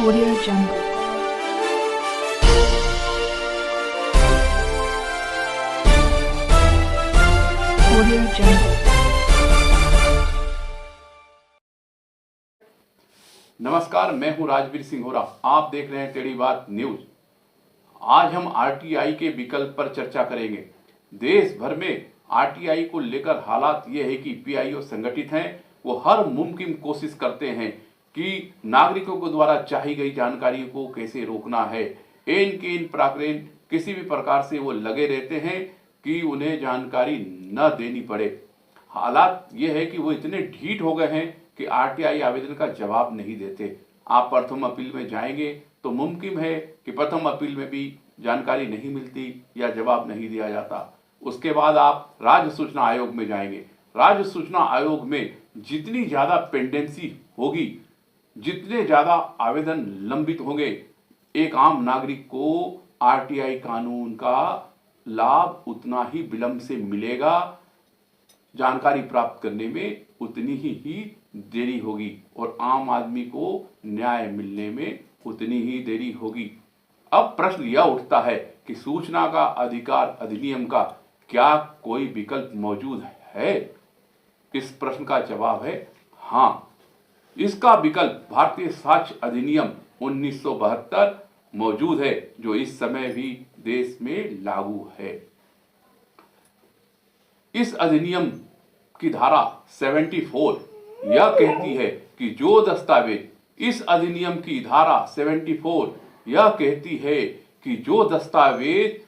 Audio Jungle. Audio Jungle. नमस्कार, मैं हूं राजवीर सिंघोरा। आप देख रहे हैं टेढ़ी बात न्यूज। आज हम आरटीआई के विकल्प पर चर्चा करेंगे। देश भर में आरटीआई को लेकर हालात ये है कि पीआईओ संगठित हैं। वो हर मुमकिन कोशिश करते हैं कि नागरिकों को द्वारा चाही गई जानकारी को कैसे रोकना है। एन के इन प्राकरण किसी भी प्रकार से वो लगे रहते हैं कि उन्हें जानकारी न देनी पड़े। हालात ये है कि वो इतने ढीठ हो गए हैं कि आरटीआई आवेदन का जवाब नहीं देते। आप प्रथम अपील में जाएंगे तो मुमकिन है कि प्रथम अपील में भी जानकारी नहीं मिलती या जवाब नहीं दिया जाता। उसके बाद आप राज्य सूचना आयोग में जाएंगे। राज्य सूचना आयोग में जितनी ज़्यादा पेंडेंसी होगी, जितने ज़्यादा आवेदन लंबित होंगे, एक आम नागरिक को आरटीआई कानून का लाभ उतना ही विलंब से मिलेगा। जानकारी प्राप्त करने में उतनी ही देरी होगी और आम आदमी को न्याय मिलने में उतनी ही देरी होगी। अब प्रश्न यह उठता है कि सूचना का अधिकार अधिनियम का क्या कोई विकल्प मौजूद है? इस प्रश्न का जवाब है हाँ। इसका विकल्प भारतीय साक्ष्य अधिनियम 1972 मौजूद है, जो इस समय भी देश में लागू है। इस अधिनियम की धारा 74 यह कहती है कि जो दस्तावेज इस अधिनियम की धारा 74 यह कहती है कि जो दस्तावेज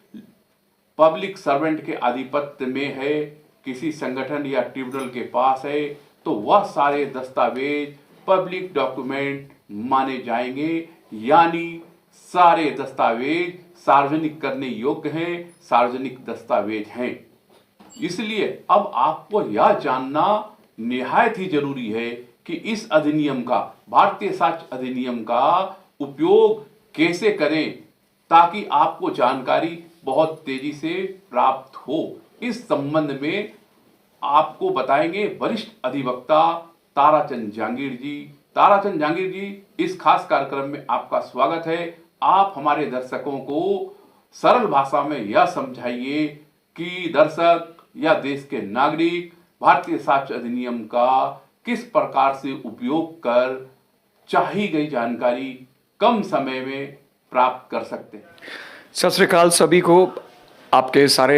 पब्लिक सर्वेंट के आधिपत्य में है, किसी संगठन या ट्रिब्यूनल के पास है, तो वह सारे दस्तावेज पब्लिक डॉक्यूमेंट माने जाएंगे। यानी सारे दस्तावेज सार्वजनिक करने योग्य हैं, सार्वजनिक दस्तावेज हैं। इसलिए अब आपको यह जानना निहायत ही जरूरी है कि इस अधिनियम का, भारतीय साक्ष्य अधिनियम का उपयोग कैसे करें ताकि आपको जानकारी बहुत तेजी से प्राप्त हो। इस संबंध में आपको बताएंगे वरिष्ठ अधिवक्ता ताराचंद जहांगीर जी। ताराचंद जहांगीर जी, इस खास कार्यक्रम में आपका स्वागत है। आप हमारे दर्शकों को सरल भाषा में यह समझाइए कि दर्शक या देश के नागरिक भारतीय साक्ष्य अधिनियम का किस प्रकार से उपयोग कर चाही गई जानकारी कम समय में प्राप्त कर सकते हैं। सत श्री अकाल सभी को। आपके सारे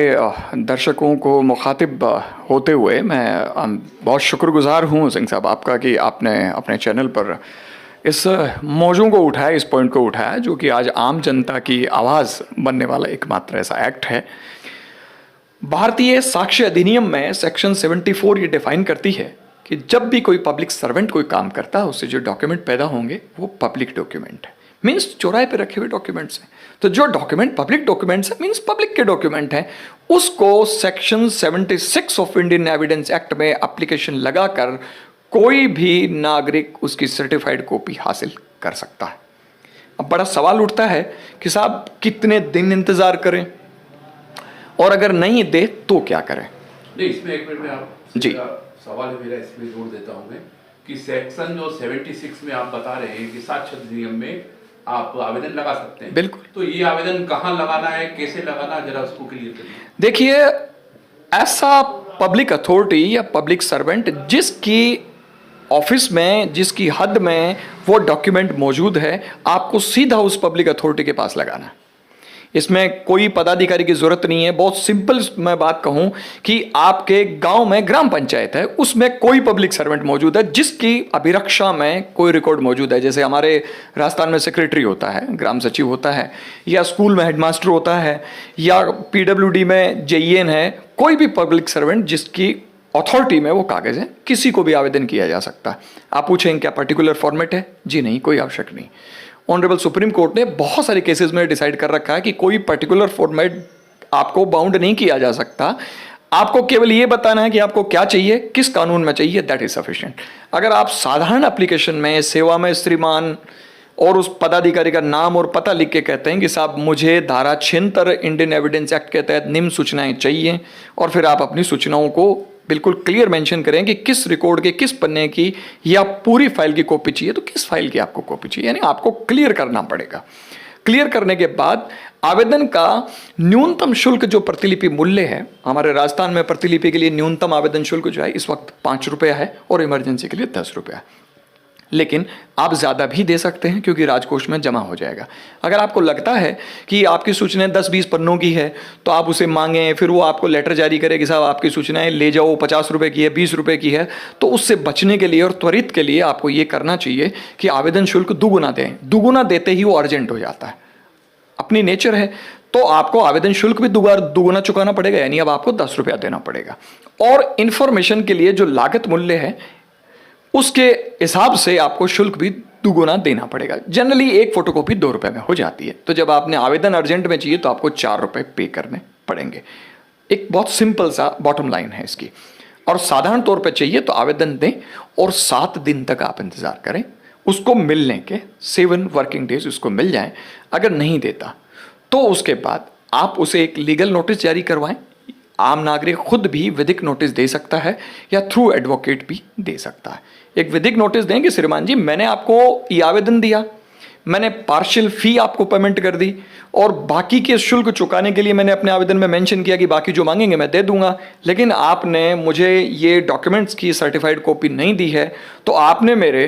दर्शकों को मुखातिब होते हुए मैं बहुत शुक्रगुजार हूँ सिंह साहब आपका कि आपने अपने चैनल पर इस मौजू को उठाया, इस पॉइंट को उठाया, जो कि आज आम जनता की आवाज़ बनने वाला एकमात्र ऐसा एक्ट है। भारतीय साक्ष्य अधिनियम में सेक्शन 74 ये डिफाइन करती है कि जब भी कोई पब्लिक सर्वेंट कोई काम करता है, उससे जो डॉक्यूमेंट पैदा होंगे वो पब्लिक डॉक्यूमेंट है। मीन्स चौराहे पे रखे हुए डॉक्यूमेंट्स हैं। तो जो डॉक्यूमेंट पब्लिक डॉक्यूमेंट्स हैं, मीन्स पब्लिक के डॉक्यूमेंट हैं, उसको section 76 of Indian evidence act में एप्लीकेशन लगाकर कोई भी नागरिक उसकी सर्टिफाइड कॉपी हासिल कर सकता है। अब बड़ा सवाल उठता है कि साहब कितने दिन इंतजार करें और अगर नहीं दे तो क्या करें? नहीं, इसमें एक मिनट में आप जी सवाल है मेरा, इसमें जोड़ देता हूं मैं कि सेक्शन जो 76 में आप बता रहे हैं कि साक्ष्य अधिनियम में आप आवेदन लगा सकते हैं। बिल्कुल। तो ये आवेदन कहाँ लगाना है, कैसे लगाना, जरा उसको क्लियर करिए। देखिए, ऐसा पब्लिक अथॉरिटी या पब्लिक सर्वेंट जिसकी ऑफिस में, जिसकी हद में वो डॉक्यूमेंट मौजूद है, आपको सीधा उस पब्लिक अथॉरिटी के पास लगाना है। इसमें कोई पदाधिकारी की जरूरत नहीं है। बहुत सिंपल मैं बात कहूं कि आपके गांव में ग्राम पंचायत है, उसमें कोई पब्लिक सर्वेंट मौजूद है जिसकी अभिरक्षा में कोई रिकॉर्ड मौजूद है। जैसे हमारे राजस्थान में सेक्रेटरी होता है, ग्राम सचिव होता है, या स्कूल में हेडमास्टर होता है, या पीडब्ल्यूडी में जेईएन है। कोई भी पब्लिक सर्वेंट जिसकी अथॉरिटी में वो कागज है, किसी को भी आवेदन किया जा सकता है। आप पूछेंगे क्या पर्टिकुलर फॉर्मेट है? जी नहीं, कोई आवश्यक नहीं। ऑनरेबल सुप्रीम कोर्ट ने बहुत सारे केसेस में डिसाइड कर रखा है कि कोई पर्टिकुलर फॉर्मेट आपको बाउंड नहीं किया जा सकता। आपको केवल ये बताना है कि आपको क्या चाहिए, किस कानून में चाहिए, दैट इज सफिशिएंट। अगर आप साधारण एप्लीकेशन में सेवा में श्रीमान और उस पदाधिकारी का नाम और पता लिख के कहते हैं कि साहब मुझे धारा 76 इंडियन एविडेंस एक्ट के तहत निम्न सूचनाएं चाहिए, और फिर आप अपनी सूचनाओं को बिल्कुल क्लियर मेंशन करें कि किस रिकॉर्ड के किस पन्ने की या पूरी फाइल की कॉपी चाहिए, तो किस फाइल की आपको कॉपी चाहिए, यानी आपको क्लियर करना पड़ेगा। क्लियर करने के बाद आवेदन का न्यूनतम शुल्क जो प्रतिलिपि मूल्य है, हमारे राजस्थान में प्रतिलिपि के लिए न्यूनतम आवेदन शुल्क जो है इस वक्त 5 रुपया है और इमरजेंसी के लिए 10 रुपया है। लेकिन आप ज़्यादा भी दे सकते हैं क्योंकि राजकोष में जमा हो जाएगा। अगर आपको लगता है कि आपकी सूचनाएं 10-20 पन्नों की है तो आप उसे मांगें, फिर वो आपको लेटर जारी करे कि साहब आपकी सूचनाएं ले जाओ, 50 रुपये की है, 20 रुपये की है, तो उससे बचने के लिए और त्वरित के लिए आपको ये करना चाहिए कि आवेदन शुल्क दुगुना दें। दुगुना देते ही वो अर्जेंट हो जाता है, अपनी नेचर है, तो आपको आवेदन शुल्क भी दुगुना चुकाना पड़ेगा, यानी अब आपको 10 रुपया देना पड़ेगा। और इन्फॉर्मेशन के लिए जो लागत मूल्य है उसके हिसाब से आपको शुल्क भी दुगुना देना पड़ेगा। जनरली एक फोटोकॉपी 2 रुपये में हो जाती है, तो जब आपने आवेदन अर्जेंट में चाहिए तो आपको 4 रुपये पे करने पड़ेंगे। एक बहुत सिंपल सा बॉटम लाइन है इसकी। और साधारण तौर पे चाहिए तो आवेदन दें और 7 दिन तक आप इंतजार करें उसको मिलने के, 7 वर्किंग डेज उसको मिल जाएं। अगर नहीं देता तो उसके बाद आप उसे एक लीगल नोटिस जारी करवाएं। आम नागरिक खुद भी विधिक नोटिस दे सकता है या थ्रू एडवोकेट भी दे सकता है। एक विधिक नोटिस दें कि श्रीमान जी मैंने आपको ये आवेदन दिया, मैंने पार्शियल फी आपको पेमेंट कर दी और बाकी के शुल्क चुकाने के लिए मैंने अपने आवेदन में मेंशन किया कि बाकी जो मांगेंगे मैं दे दूंगा, लेकिन आपने मुझे ये डॉक्यूमेंट्स की सर्टिफाइड कॉपी नहीं दी है, तो आपने मेरे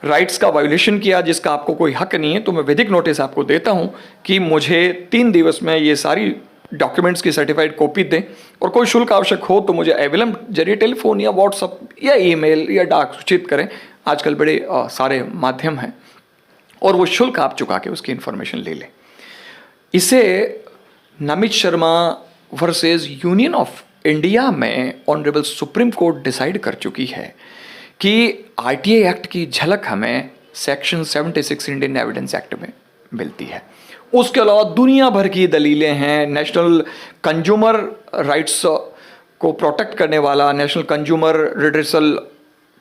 राइट्स का वायोलेशन किया जिसका आपको कोई हक नहीं है। तो मैं विधिक नोटिस आपको देता हूं कि मुझे 3 दिवस में ये सारी डॉक्यूमेंट्स की सर्टिफाइड कॉपी दें और कोई शुल्क आवश्यक हो तो मुझे अविलंब जरिए टेलीफोन या व्हाट्सएप या ईमेल या डाक सूचित करें। आजकल बड़े सारे माध्यम हैं और वो शुल्क आप चुका के उसकी इंफॉर्मेशन ले लें। इसे Namit Sharma versus union of India में ऑनरेबल सुप्रीम कोर्ट डिसाइड कर चुकी है कि आरटीआई एक्ट की झलक हमें सेक्शन 76 इंडियन एविडेंस एक्ट में मिलती है। उसके अलावा दुनिया भर की दलीलें हैं। नेशनल कंज्यूमर राइट्स को प्रोटेक्ट करने वाला नेशनल कंज्यूमर रिड्रेसल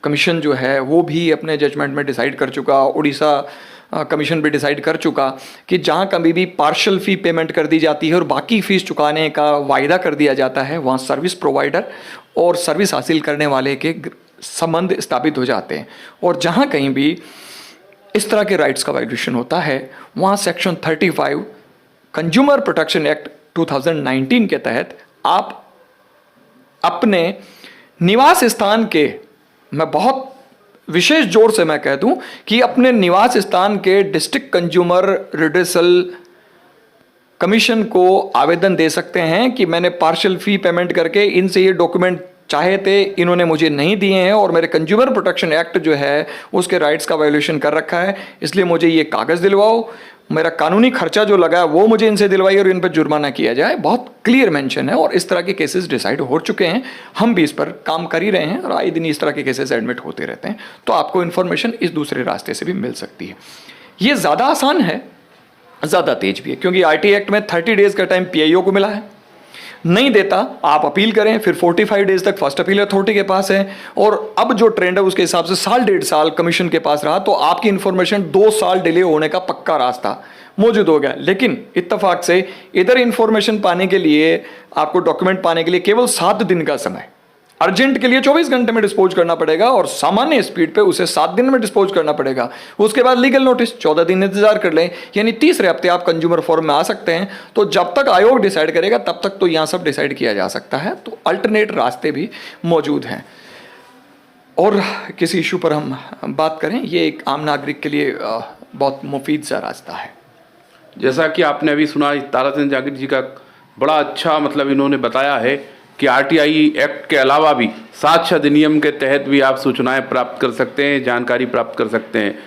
कमीशन जो है वो भी अपने जजमेंट में डिसाइड कर चुका, उड़ीसा कमीशन भी डिसाइड कर चुका कि जहाँ कभी भी पार्शियल फ़ी पेमेंट कर दी जाती है और बाकी फ़ीस चुकाने का वायदा कर दिया जाता है, वहाँ सर्विस प्रोवाइडर और सर्विस हासिल करने वाले के संबंध स्थापित हो जाते हैं। और जहाँ कहीं भी इस तरह के राइट्स का वायलेशन होता है वहाँ सेक्शन 35 कंज्यूमर प्रोटेक्शन एक्ट 2019 के तहत आप अपने निवास स्थान के, मैं बहुत विशेष जोर से मैं कह दूं कि अपने निवास स्थान के डिस्ट्रिक्ट कंज्यूमर रिड्रेसल कमीशन को आवेदन दे सकते हैं कि मैंने पार्शियल फी पेमेंट करके इनसे ये डॉक्यूमेंट चाहे थे, इन्होंने मुझे नहीं दिए हैं और मेरे कंज्यूमर प्रोटेक्शन एक्ट जो है उसके राइट्स का वायोलेशन कर रखा है, इसलिए मुझे ये कागज़ दिलवाओ, मेरा कानूनी खर्चा जो लगा है वो मुझे इनसे दिलवाइए और इन पर जुर्माना किया जाए। बहुत क्लियर मेंशन है और इस तरह के केसेस डिसाइड हो चुके हैं। हम भी इस पर काम कर ही रहे हैं और आए दिन इस तरह के केसेस एडमिट होते रहते हैं। तो आपको इन्फॉर्मेशन इस दूसरे रास्ते से भी मिल सकती है। ये ज़्यादा आसान है, ज़्यादा तेज भी है, क्योंकि आरटीआई एक्ट में 30 डेज़ का टाइम पीआईओ को मिला है। नहीं देता आप अपील करें, फिर 45 डेज तक फर्स्ट अपील अथॉरिटी के पास है और अब जो ट्रेंड है उसके हिसाब से 1.5 साल कमीशन के पास रहा, तो आपकी इंफॉर्मेशन 2 साल डिले होने का पक्का रास्ता मौजूद हो गया। लेकिन इत्तेफाक से इधर इंफॉर्मेशन पाने के लिए, आपको डॉक्यूमेंट पाने के लिए केवल 7 दिन का समय, अर्जेंट के लिए 24 घंटे में डिस्पोज करना पड़ेगा और सामान्य स्पीड पे उसे 7 दिन में डिस्पोज करना पड़ेगा। उसके बाद लीगल नोटिस 14 दिन इंतजार कर लें, यानी तीसरे हफ्ते आप कंज्यूमर फोरम में आ सकते हैं। तो जब तक आयोग डिसाइड करेगा तब तक तो यहाँ सब डिसाइड किया जा सकता है। तो अल्टरनेट रास्ते भी मौजूद हैं। और किसी इशू पर हम बात करें, ये एक आम नागरिक के लिए बहुत मुफीद सा रास्ता है। जैसा कि आपने अभी सुना, ताराचंद जागीर जी का बड़ा अच्छा मतलब इन्होंने बताया है कि आरटीआई एक्ट के अलावा भी साक्ष्य अधिनियम के तहत भी आप सूचनाएं प्राप्त कर सकते हैं, जानकारी प्राप्त कर सकते हैं।